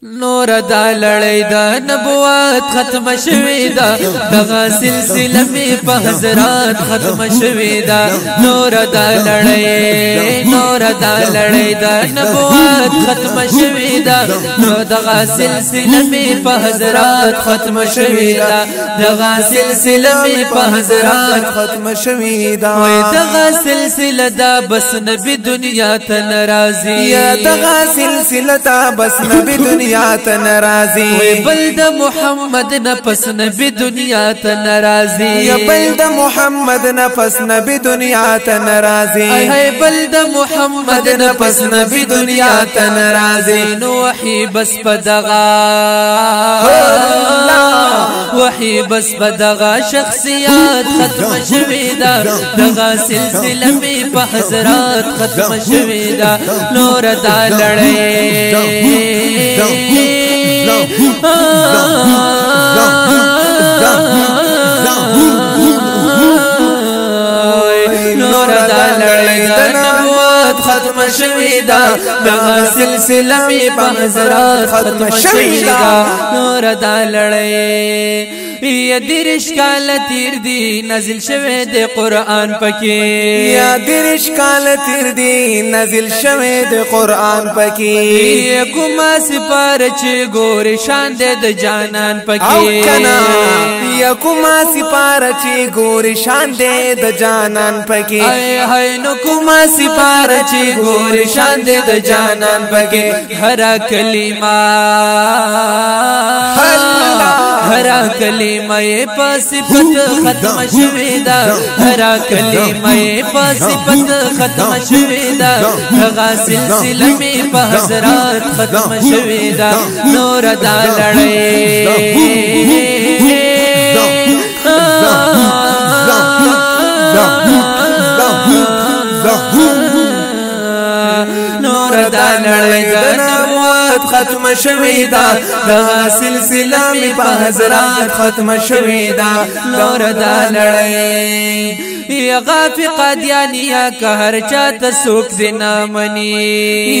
نور دا لړۍ دا نبوت ختم شوی دا دغه سلسله می په حضرات ختم شوی دا نور دا لړۍ دا نبوت ختم شوی دا دغه سلسله می په حضرات ختم شوی دا دغه سلسله می په حضرات ختم شوی دا دغه سلسله دا بس نبی دنیا ته ناراضي دغه سلسله دا بس نبی دنیا ناراضي بل د محمد نفس نبی دنیا ته ناراضي بل د محمد نفس نبی دنیا ته ناراضي بل د محمد نفس نبی دنیا ته ناراضي نو وحي بس بدغا وحي بس بدغا شخصیات ختم شوی دا دغه سلسله می په حضرات ختم شوی دا نور دا لړۍ نور دا لړۍ دا نبوت ختم شوی دا دغه سلسله می په حضرات ختم شوی دا نور دا لړۍ یا درش کال تیر دی نازل شوه د قرآن پکې یا درش کال تیر دی نازل شوه د قرآن پکې کومه سپار چې ګور شان د جانان پکې او کنا یا کومه سپار چې ګور شان د جانان پکې هاي نو کومه سپار چې ګور شان د جانان پکې هر کلمه هر کلمه په صفت ختم شوی دا هر کلمه په صفت ختم شوی دا دغه سلسله می په حضرات ختم شوی دا نور دا لړۍ نور دا لړۍ ختم شوی دا دغه سلسله می په حضرات ختم شوی دا نور دا لړۍ یا غافی قادیانیا که هر چاته سوک دینا منی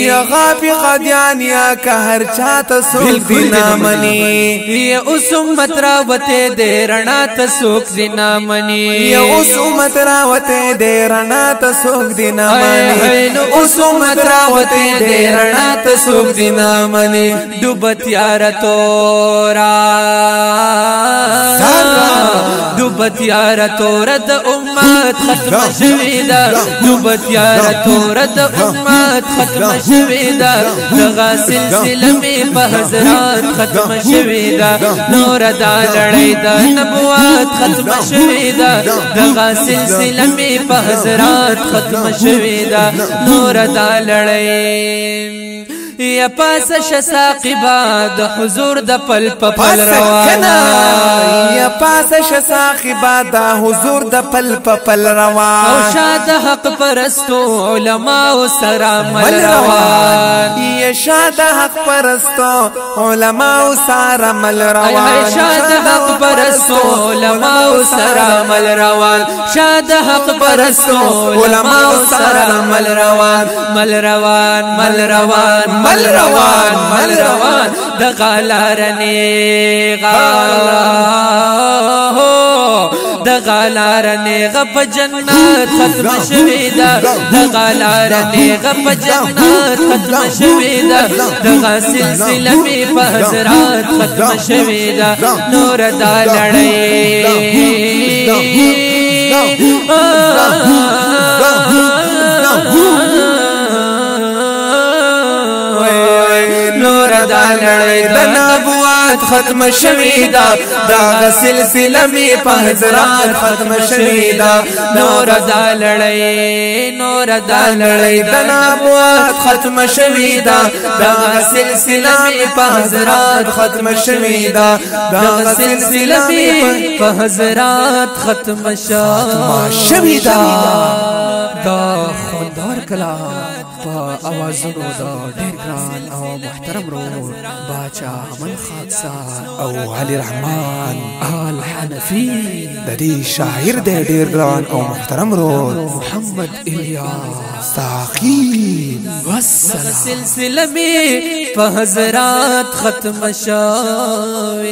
یا غافی قادیانیا که هر چاته سوک دینا منی یا اس امت راوته دے رنا تا سوک دینا منی یا اس امت راوته دے رنا تا سوک دینا منی اس امت راوته دے رنا تا سوک دینا منی ڈوبت یار تورا ڈوبت یار تورا دا امت ختم شوی دا ڈوبت یار تورا دا امت ختم شوی دا دغه سلسله می په حضرات ختم شوی دا نور دا لړۍ دا نبوت ختم شوی دا دغه سلسله می په حضرات ختم شوی دا نور دا لړۍ یا پاس شساقبا د حضور د پل پل روانا یا پاس شساقبا د حضور د پل روان او شاد حق پرستو علماء سره مل روان یا شاد حق پرستو علماء سره مل روان شاد حق پرستو علماء سره مل روان شاد حق پرستو علماء سره مل روان مل روان مل روان مل روان د غالارنی د غالارنی غپ جنت ختم شوی دا د غالارنی غپ جنت ختم شوی دا دغه سلسله می په حضرات ختم شوی دا نور دا لړۍ نور دا لړۍ د نبوت ختم شوی دا دغه سلسله می په حضرات ختم شوی دا نور دا لړۍ د نبوت ختم شوی دا دغه سلسله می په حضرات ختم شوی دا دغه سلسله می په حضرات ختم شوی دا دا خوندار کلام په اوازونو د ډېر ګران او محترم رور باچا من خاکسار او علي رحمان آل حنفي د دې شاعر د ډېر ګران او محترم رور محمد الیاس ساقي والسلام سلسله می په حضرات ختم شوه